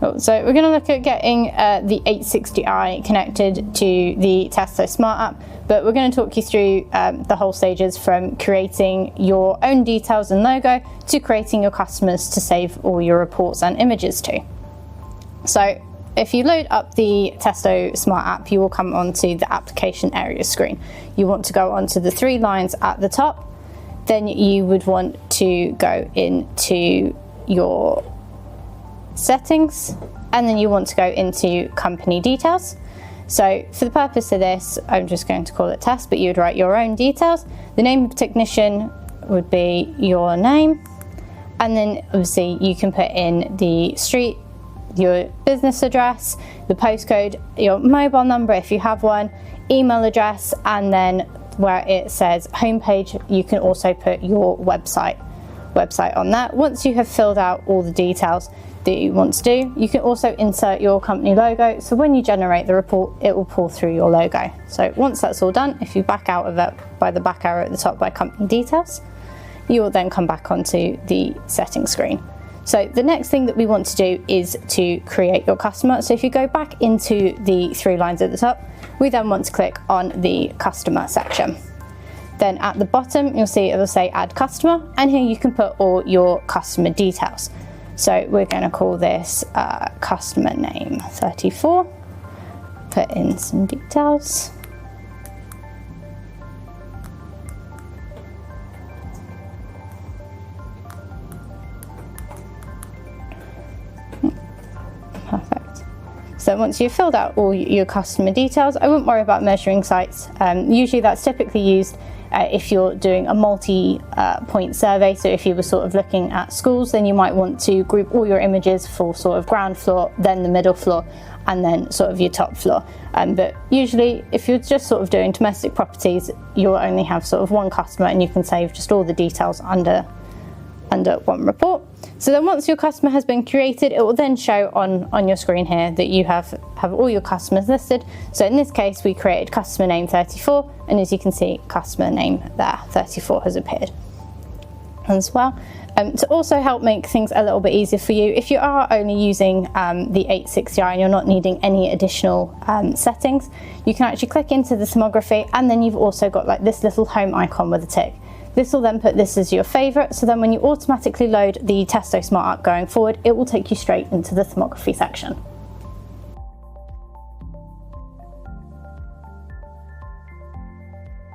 Cool. So we're going to look at getting the 860i connected to the Testo Smart App, but we're going to talk you through the whole stages from creating your own details and logo to creating your customers to save all your reports and images to. So if you load up the Testo Smart App, you will come onto the application area screen. You want to go onto the 3 lines at the top. Then you would want to go into your settings, and then you want to go into company details. So for the purpose of this, I'm just going to call it test, but you would write your own details. The name of technician would be your name, and then obviously you can put in the street, your business address, the postcode, your mobile number if you have one, email address, and then where it says homepage, you can also put your website on that. Once you have filled out all the details that you want to do, you can also insert your company logo, so when you generate the report it will pull through your logo. So once that's all done, if you back out of it by the back arrow at the top by company details, you will then come back onto the settings screen. So the next thing that we want to do is to create your customer. So if you go back into the 3 lines at the top, we then want to click on the customer section. Then at the bottom, you'll see it will say add customer, and here you can put all your customer details. So we're going to call this customer name 34, put in some details. Perfect. So once you've filled out all your customer details, I wouldn't worry about measuring sites. Usually that's typically used if you're doing a multi-point survey. So if you were sort of looking at schools, then you might want to group all your images for sort of ground floor, then the middle floor, and then sort of your top floor. But usually if you're just sort of doing domestic properties, you'll only have sort of one customer, and you can save just all the details under one report. So then once your customer has been created, it will then show on your screen here that you have all your customers listed. So in this case, we created customer name 34, and as you can see, customer name there, 34 has appeared as well. To also help make things a little bit easier for you, if you are only using the 860i and you're not needing any additional settings, you can actually click into the thermography, and then you've also got like this little home icon with a tick. This will then put this as your favorite, so then when you automatically load the Testo Smart App going forward, it will take you straight into the thermography section.